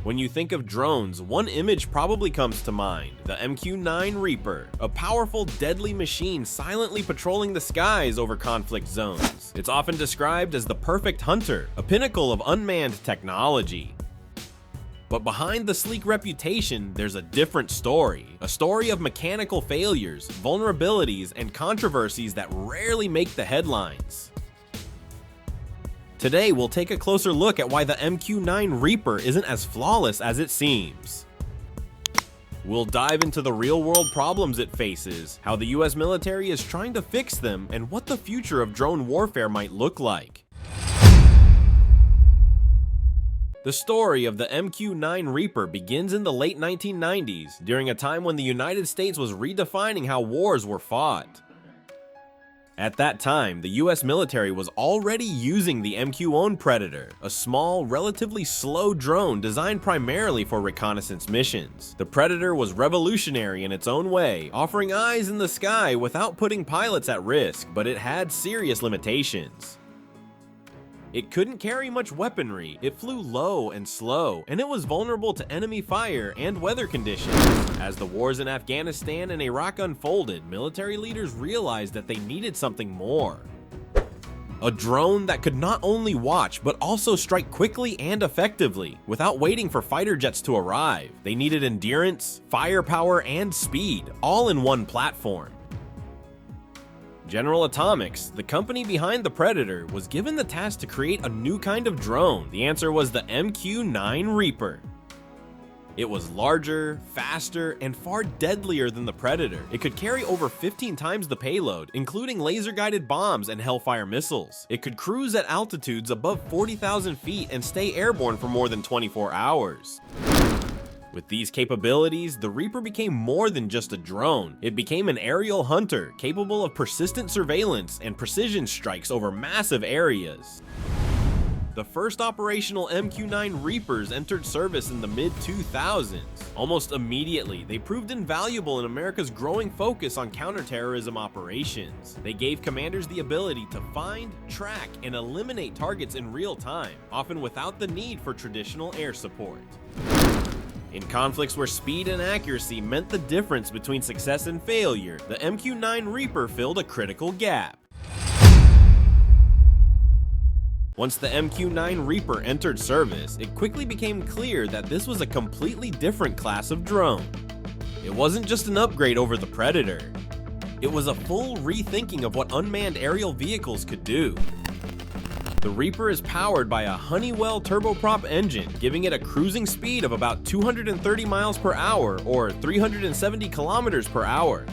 When you think of drones, one image probably comes to mind: the MQ-9 Reaper, a powerful, deadly machine silently patrolling the skies over conflict zones. It's often described as the perfect hunter, a pinnacle of unmanned technology. But behind the sleek reputation, there's a different story. A story of mechanical failures, vulnerabilities, and controversies that rarely make the headlines. Today, we'll take a closer look at why the MQ-9 Reaper isn't as flawless as it seems. We'll dive into the real-world problems it faces, how the US military is trying to fix them, and what the future of drone warfare might look like. The story of the MQ-9 Reaper begins in the late 1990s, during a time when the United States was redefining how wars were fought. At that time, the US military was already using the MQ-9 Predator, a small, relatively slow drone designed primarily for reconnaissance missions. The Predator was revolutionary in its own way, offering eyes in the sky without putting pilots at risk, but it had serious limitations. It couldn't carry much weaponry, it flew low and slow, and it was vulnerable to enemy fire and weather conditions. As the wars in Afghanistan and Iraq unfolded, military leaders realized that they needed something more. A drone that could not only watch, but also strike quickly and effectively, without waiting for fighter jets to arrive. They needed endurance, firepower, and speed, all in one platform. General Atomics, the company behind the Predator, was given the task to create a new kind of drone. The answer was the MQ-9 Reaper. It was larger, faster, and far deadlier than the Predator. It could carry over 15 times the payload, including laser-guided bombs and Hellfire missiles. It could cruise at altitudes above 40,000 feet and stay airborne for more than 24 hours. With these capabilities, the Reaper became more than just a drone. It became an aerial hunter, capable of persistent surveillance and precision strikes over massive areas. The first operational MQ-9 Reapers entered service in the mid-2000s. Almost immediately, they proved invaluable in America's growing focus on counterterrorism operations. They gave commanders the ability to find, track, and eliminate targets in real time, often without the need for traditional air support. In conflicts where speed and accuracy meant the difference between success and failure, the MQ-9 Reaper filled a critical gap. Once the MQ-9 Reaper entered service, it quickly became clear that this was a completely different class of drone. It wasn't just an upgrade over the Predator. It was a full rethinking of what unmanned aerial vehicles could do. The Reaper is powered by a Honeywell turboprop engine, giving it a cruising speed of about 230 miles per hour or 370 kilometers per hour.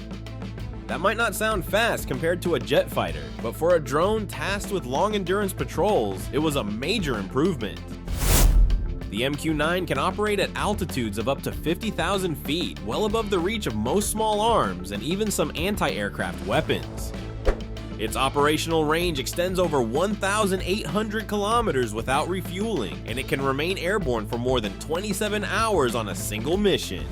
That might not sound fast compared to a jet fighter, but for a drone tasked with long-endurance patrols, it was a major improvement. The MQ-9 can operate at altitudes of up to 50,000 feet, well above the reach of most small arms and even some anti-aircraft weapons. Its operational range extends over 1,800 kilometers without refueling, and it can remain airborne for more than 27 hours on a single mission.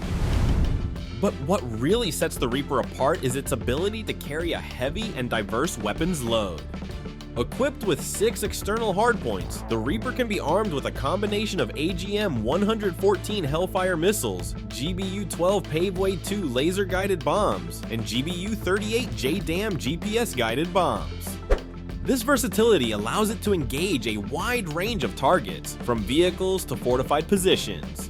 But what really sets the Reaper apart is its ability to carry a heavy and diverse weapons load. Equipped with 6 external hardpoints, the Reaper can be armed with a combination of AGM-114 Hellfire missiles, GBU-12 Paveway-2 laser-guided bombs, and GBU-38 JDAM GPS-guided bombs. This versatility allows it to engage a wide range of targets, from vehicles to fortified positions.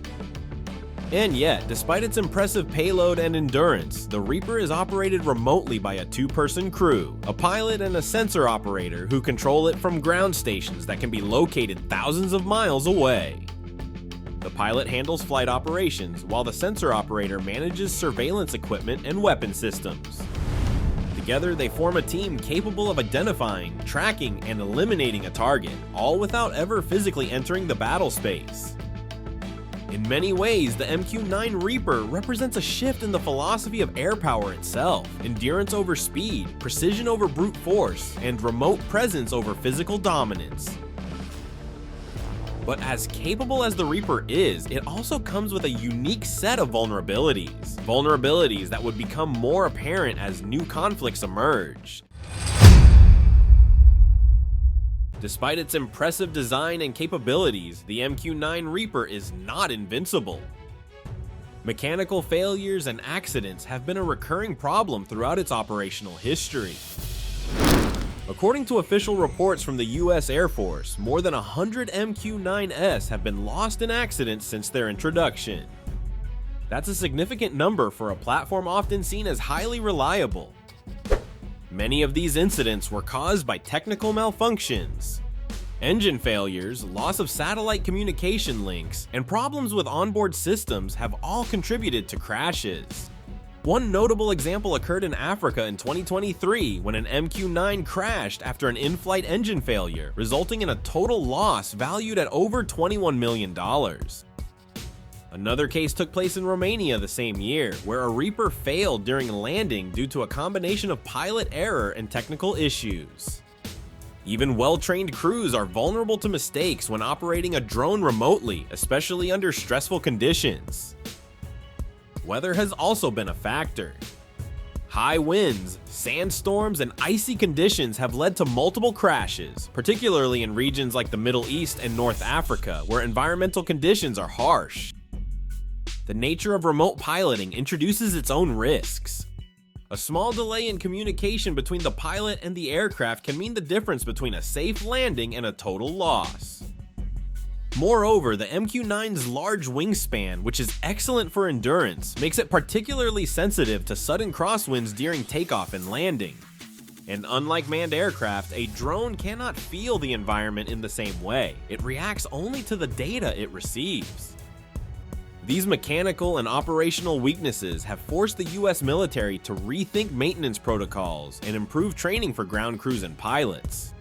And yet, despite its impressive payload and endurance, the Reaper is operated remotely by a 2-person crew, a pilot and a sensor operator who control it from ground stations that can be located thousands of miles away. The pilot handles flight operations, while the sensor operator manages surveillance equipment and weapon systems. Together, they form a team capable of identifying, tracking, and eliminating a target, all without ever physically entering the battle space. In many ways, the MQ-9 Reaper represents a shift in the philosophy of air power itself: endurance over speed, precision over brute force, and remote presence over physical dominance. But as capable as the Reaper is, it also comes with a unique set of vulnerabilities. Vulnerabilities that would become more apparent as new conflicts emerged. Despite its impressive design and capabilities, the MQ-9 Reaper is not invincible. Mechanical failures and accidents have been a recurring problem throughout its operational history. According to official reports from the US Air Force, more than 100 MQ-9s have been lost in accidents since their introduction. That's a significant number for a platform often seen as highly reliable. Many of these incidents were caused by technical malfunctions. Engine failures, loss of satellite communication links, and problems with onboard systems have all contributed to crashes. One notable example occurred in Africa in 2023 when an MQ-9 crashed after an in-flight engine failure, resulting in a total loss valued at over $21 million. Another case took place in Romania the same year, where a Reaper failed during landing due to a combination of pilot error and technical issues. Even well-trained crews are vulnerable to mistakes when operating a drone remotely, especially under stressful conditions. Weather has also been a factor. High winds, sandstorms, and icy conditions have led to multiple crashes, particularly in regions like the Middle East and North Africa, where environmental conditions are harsh. The nature of remote piloting introduces its own risks. A small delay in communication between the pilot and the aircraft can mean the difference between a safe landing and a total loss. Moreover, the MQ-9's large wingspan, which is excellent for endurance, makes it particularly sensitive to sudden crosswinds during takeoff and landing. And unlike manned aircraft, a drone cannot feel the environment in the same way. It reacts only to the data it receives. These mechanical and operational weaknesses have forced the US military to rethink maintenance protocols and improve training for ground crews and pilots.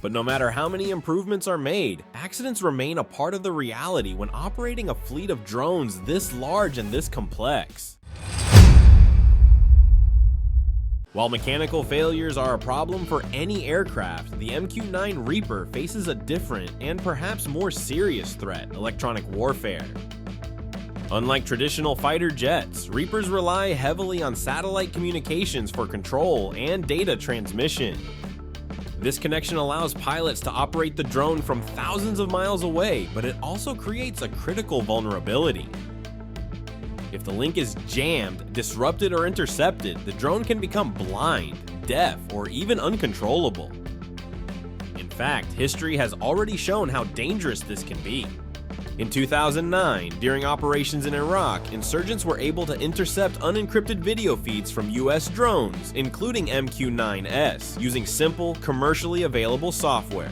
But no matter how many improvements are made, accidents remain a part of the reality when operating a fleet of drones this large and this complex. While mechanical failures are a problem for any aircraft, the MQ-9 Reaper faces a different and perhaps more serious threat: electronic warfare. Unlike traditional fighter jets, Reapers rely heavily on satellite communications for control and data transmission. This connection allows pilots to operate the drone from thousands of miles away, but it also creates a critical vulnerability. If the link is jammed, disrupted, or intercepted, the drone can become blind, deaf, or even uncontrollable. In fact, history has already shown how dangerous this can be. In 2009, during operations in Iraq, insurgents were able to intercept unencrypted video feeds from US drones, including MQ-9s, using simple, commercially available software.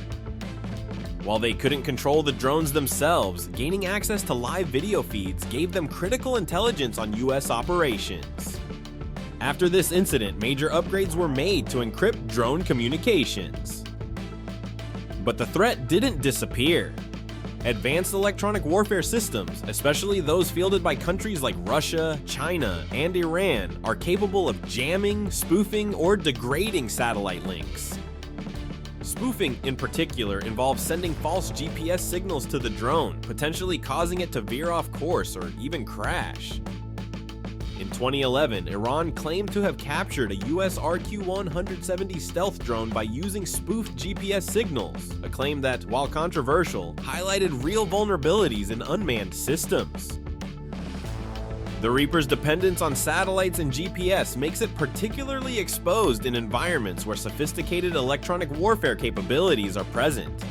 While they couldn't control the drones themselves, gaining access to live video feeds gave them critical intelligence on US operations. After this incident, major upgrades were made to encrypt drone communications. But the threat didn't disappear. Advanced electronic warfare systems, especially those fielded by countries like Russia, China, and Iran, are capable of jamming, spoofing, or degrading satellite links. Spoofing, in particular, involves sending false GPS signals to the drone, potentially causing it to veer off course or even crash. In 2011, Iran claimed to have captured a US RQ-170 stealth drone by using spoofed GPS signals, a claim that, while controversial, highlighted real vulnerabilities in unmanned systems. The Reaper's dependence on satellites and GPS makes it particularly exposed in environments where sophisticated electronic warfare capabilities are present.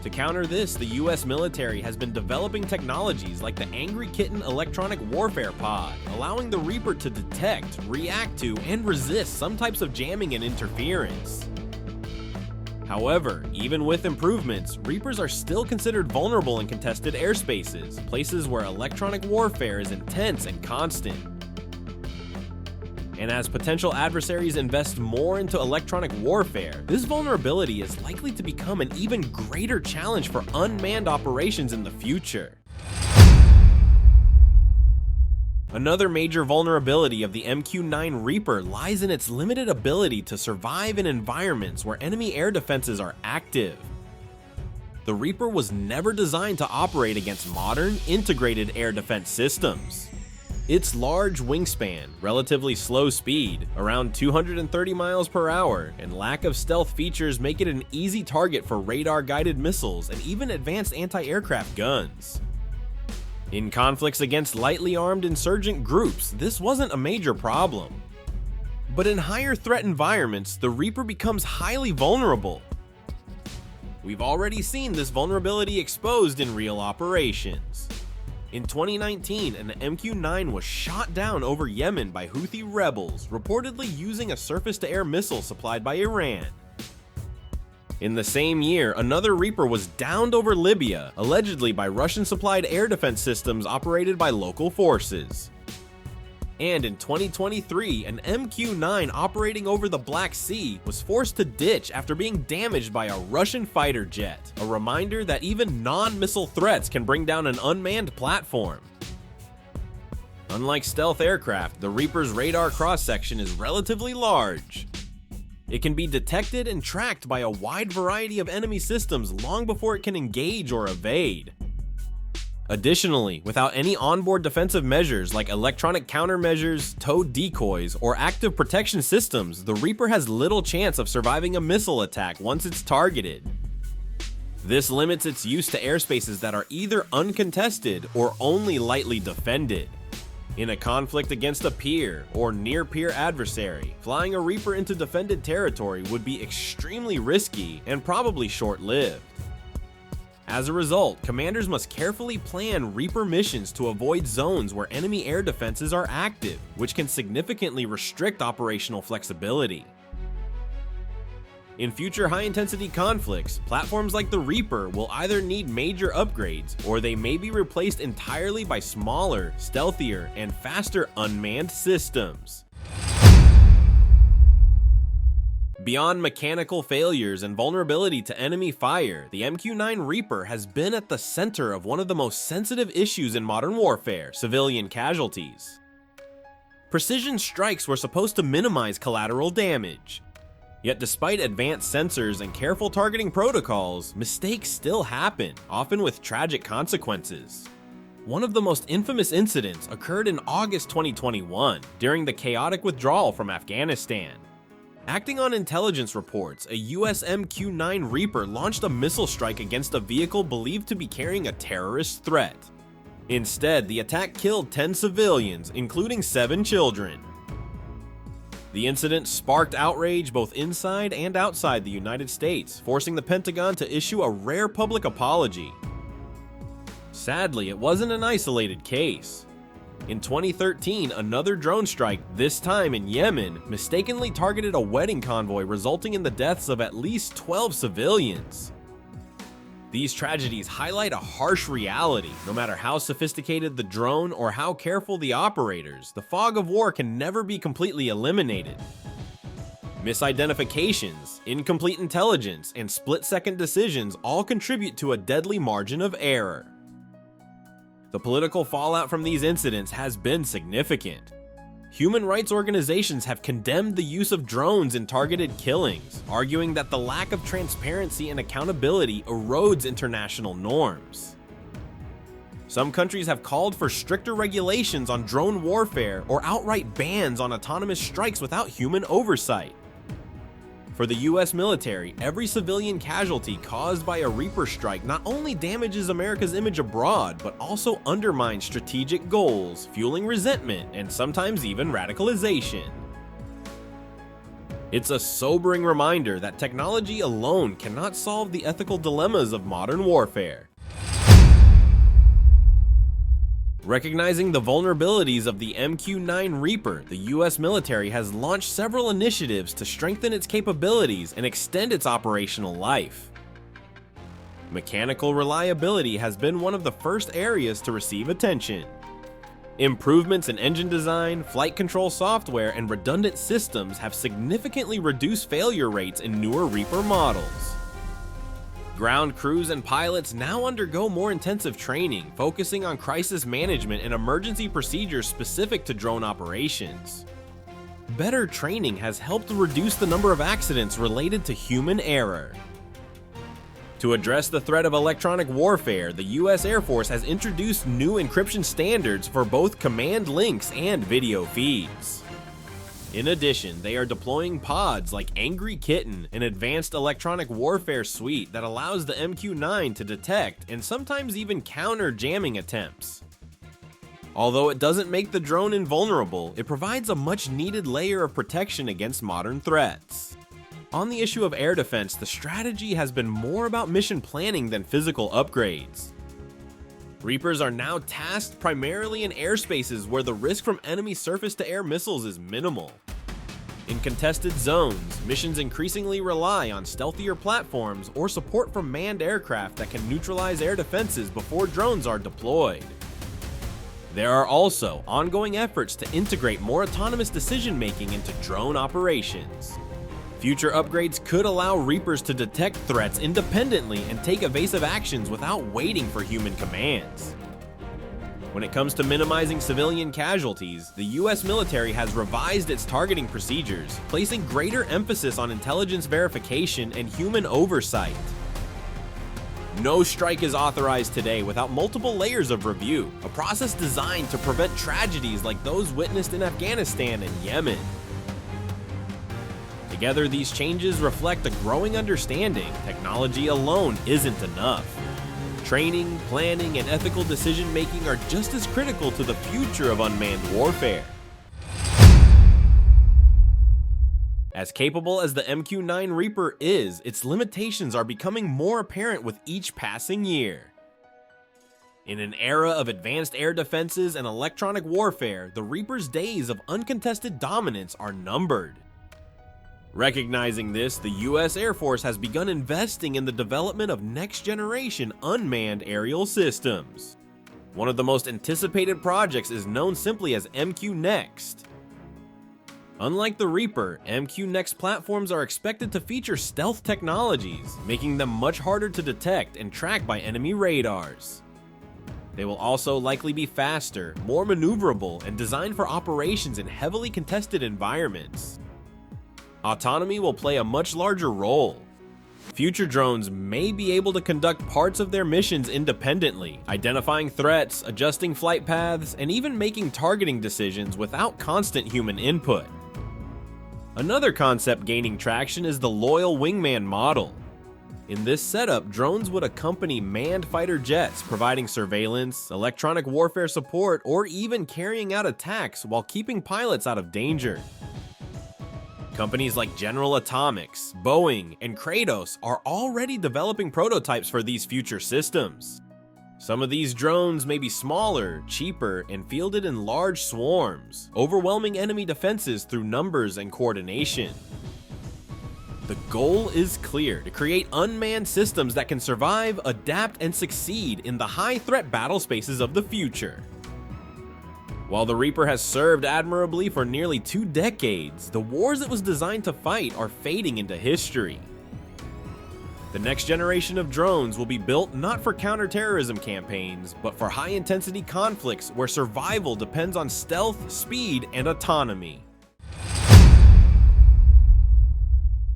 To counter this, the US military has been developing technologies like the Angry Kitten electronic warfare pod, allowing the Reaper to detect, react to, and resist some types of jamming and interference. However, even with improvements, Reapers are still considered vulnerable in contested airspaces, places where electronic warfare is intense and constant. And as potential adversaries invest more into electronic warfare, this vulnerability is likely to become an even greater challenge for unmanned operations in the future. Another major vulnerability of the MQ-9 Reaper lies in its limited ability to survive in environments where enemy air defenses are active. The Reaper was never designed to operate against modern, integrated air defense systems. Its large wingspan, relatively slow speed, around 230 miles per hour, and lack of stealth features make it an easy target for radar-guided missiles and even advanced anti-aircraft guns. In conflicts against lightly armed insurgent groups, this wasn't a major problem. But in higher threat environments, the Reaper becomes highly vulnerable. We've already seen this vulnerability exposed in real operations. In 2019, an MQ-9 was shot down over Yemen by Houthi rebels, reportedly using a surface-to-air missile supplied by Iran. In the same year, another Reaper was downed over Libya, allegedly by Russian-supplied air defense systems operated by local forces. And in 2023, an MQ-9 operating over the Black Sea was forced to ditch after being damaged by a Russian fighter jet, a reminder that even non-missile threats can bring down an unmanned platform. Unlike stealth aircraft, the Reaper's radar cross-section is relatively large. It can be detected and tracked by a wide variety of enemy systems long before it can engage or evade. Additionally, without any onboard defensive measures like electronic countermeasures, towed decoys, or active protection systems, the Reaper has little chance of surviving a missile attack once it's targeted. This limits its use to airspaces that are either uncontested or only lightly defended. In a conflict against a peer or near-peer adversary, flying a Reaper into defended territory would be extremely risky and probably short-lived. As a result, commanders must carefully plan Reaper missions to avoid zones where enemy air defenses are active, which can significantly restrict operational flexibility. In future high-intensity conflicts, platforms like the Reaper will either need major upgrades, or they may be replaced entirely by smaller, stealthier, and faster unmanned systems. Beyond mechanical failures and vulnerability to enemy fire, the MQ-9 Reaper has been at the center of one of the most sensitive issues in modern warfare: civilian casualties. Precision strikes were supposed to minimize collateral damage. Yet despite advanced sensors and careful targeting protocols, mistakes still happen, often with tragic consequences. One of the most infamous incidents occurred in August 2021, during the chaotic withdrawal from Afghanistan. Acting on intelligence reports, a US MQ-9 Reaper launched a missile strike against a vehicle believed to be carrying a terrorist threat. Instead, the attack killed 10 civilians, including 7 children. The incident sparked outrage both inside and outside the United States, forcing the Pentagon to issue a rare public apology. Sadly, it wasn't an isolated case. In 2013, another drone strike, this time in Yemen, mistakenly targeted a wedding convoy, resulting in the deaths of at least 12 civilians. These tragedies highlight a harsh reality. No matter how sophisticated the drone or how careful the operators, the fog of war can never be completely eliminated. Misidentifications, incomplete intelligence, and split-second decisions all contribute to a deadly margin of error. The political fallout from these incidents has been significant. Human rights organizations have condemned the use of drones in targeted killings, arguing that the lack of transparency and accountability erodes international norms. Some countries have called for stricter regulations on drone warfare or outright bans on autonomous strikes without human oversight. For the US military, every civilian casualty caused by a Reaper strike not only damages America's image abroad, but also undermines strategic goals, fueling resentment and sometimes even radicalization. It's a sobering reminder that technology alone cannot solve the ethical dilemmas of modern warfare. Recognizing the vulnerabilities of the MQ-9 Reaper, the US military has launched several initiatives to strengthen its capabilities and extend its operational life. Mechanical reliability has been one of the first areas to receive attention. Improvements in engine design, flight control software, and redundant systems have significantly reduced failure rates in newer Reaper models. Ground crews and pilots now undergo more intensive training, focusing on crisis management and emergency procedures specific to drone operations. Better training has helped reduce the number of accidents related to human error. To address the threat of electronic warfare, the US Air Force has introduced new encryption standards for both command links and video feeds. In addition, they are deploying pods like Angry Kitten, an advanced electronic warfare suite that allows the MQ-9 to detect and sometimes even counter jamming attempts. Although it doesn't make the drone invulnerable, it provides a much needed layer of protection against modern threats. On the issue of air defense, the strategy has been more about mission planning than physical upgrades. Reapers are now tasked primarily in airspaces where the risk from enemy surface-to-air missiles is minimal. In contested zones, missions increasingly rely on stealthier platforms or support from manned aircraft that can neutralize air defenses before drones are deployed. There are also ongoing efforts to integrate more autonomous decision-making into drone operations. Future upgrades could allow Reapers to detect threats independently and take evasive actions without waiting for human commands. When it comes to minimizing civilian casualties, the US military has revised its targeting procedures, placing greater emphasis on intelligence verification and human oversight. No strike is authorized today without multiple layers of review, a process designed to prevent tragedies like those witnessed in Afghanistan and Yemen. Together, these changes reflect a growing understanding technology alone isn't enough. Training, planning, and ethical decision-making are just as critical to the future of unmanned warfare. As capable as the MQ-9 Reaper is, its limitations are becoming more apparent with each passing year. In an era of advanced air defenses and electronic warfare, the Reaper's days of uncontested dominance are numbered. Recognizing this, the US Air Force has begun investing in the development of next-generation unmanned aerial systems. One of the most anticipated projects is known simply as MQ-Next. Unlike the Reaper, MQ-Next platforms are expected to feature stealth technologies, making them much harder to detect and track by enemy radars. They will also likely be faster, more maneuverable, and designed for operations in heavily contested environments. Autonomy will play a much larger role. Future drones may be able to conduct parts of their missions independently, identifying threats, adjusting flight paths, and even making targeting decisions without constant human input. Another concept gaining traction is the loyal wingman model. In this setup, drones would accompany manned fighter jets, providing surveillance, electronic warfare support, or even carrying out attacks while keeping pilots out of danger. Companies like General Atomics, Boeing, and Kratos are already developing prototypes for these future systems. Some of these drones may be smaller, cheaper, and fielded in large swarms, overwhelming enemy defenses through numbers and coordination. The goal is clear: to create unmanned systems that can survive, adapt, and succeed in the high-threat battle spaces of the future. While the Reaper has served admirably for nearly 2 decades, the wars it was designed to fight are fading into history. The next generation of drones will be built not for counterterrorism campaigns, but for high-intensity conflicts where survival depends on stealth, speed, and autonomy.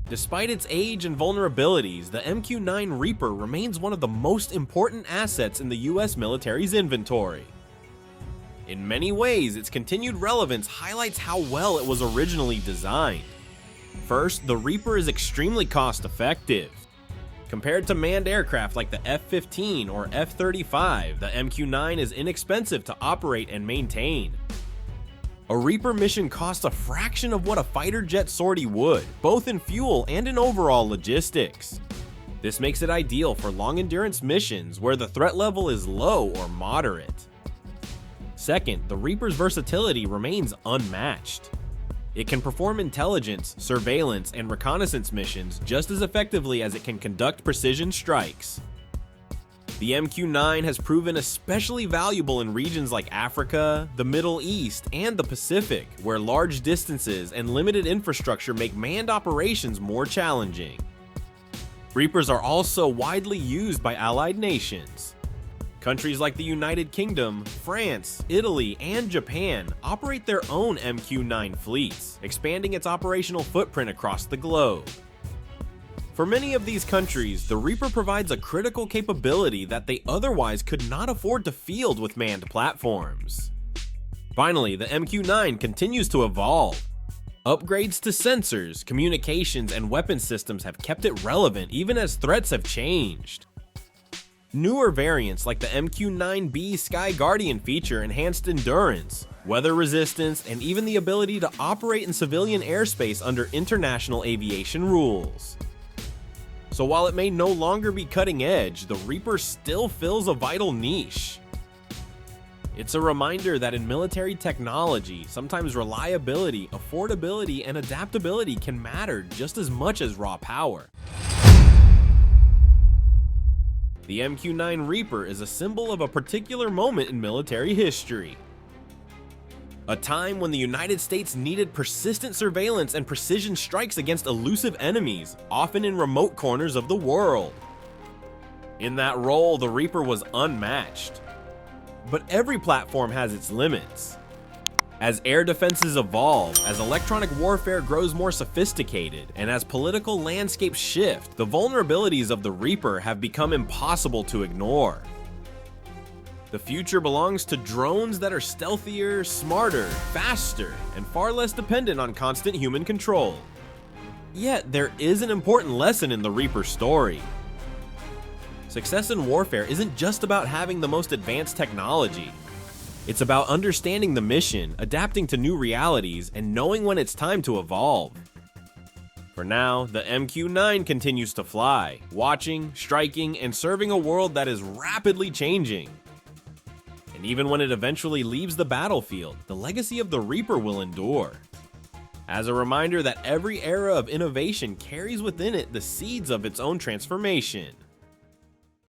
Despite its age and vulnerabilities, the MQ-9 Reaper remains one of the most important assets in the US military's inventory. In many ways, its continued relevance highlights how well it was originally designed. First, the Reaper is extremely cost-effective. Compared to manned aircraft like the F-15 or F-35, the MQ-9 is inexpensive to operate and maintain. A Reaper mission costs a fraction of what a fighter jet sortie would, both in fuel and in overall logistics. This makes it ideal for long-endurance missions where the threat level is low or moderate. Second, the Reaper's versatility remains unmatched. It can perform intelligence, surveillance, and reconnaissance missions just as effectively as it can conduct precision strikes. The MQ-9 has proven especially valuable in regions like Africa, the Middle East, and the Pacific, where large distances and limited infrastructure make manned operations more challenging. Reapers are also widely used by allied nations. Countries like the United Kingdom, France, Italy, and Japan operate their own MQ-9 fleets, expanding its operational footprint across the globe. For many of these countries, the Reaper provides a critical capability that they otherwise could not afford to field with manned platforms. Finally, the MQ-9 continues to evolve. Upgrades to sensors, communications, and weapon systems have kept it relevant even as threats have changed. Newer variants like the MQ-9B Sky Guardian feature enhanced endurance, weather resistance, and even the ability to operate in civilian airspace under international aviation rules. So while it may no longer be cutting edge, the Reaper still fills a vital niche. It's a reminder that in military technology, sometimes reliability, affordability, and adaptability can matter just as much as raw power. The MQ-9 Reaper is a symbol of a particular moment in military history. A time when the United States needed persistent surveillance and precision strikes against elusive enemies, often in remote corners of the world. In that role, the Reaper was unmatched. But every platform has its limits. As air defenses evolve, as electronic warfare grows more sophisticated, and as political landscapes shift, the vulnerabilities of the Reaper have become impossible to ignore. The future belongs to drones that are stealthier, smarter, faster, and far less dependent on constant human control. Yet, there is an important lesson in the Reaper story. Success in warfare isn't just about having the most advanced technology. It's about understanding the mission, adapting to new realities, and knowing when it's time to evolve. For now, the MQ-9 continues to fly, watching, striking, and serving a world that is rapidly changing. And even when it eventually leaves the battlefield, the legacy of the Reaper will endure. As a reminder that every era of innovation carries within it the seeds of its own transformation.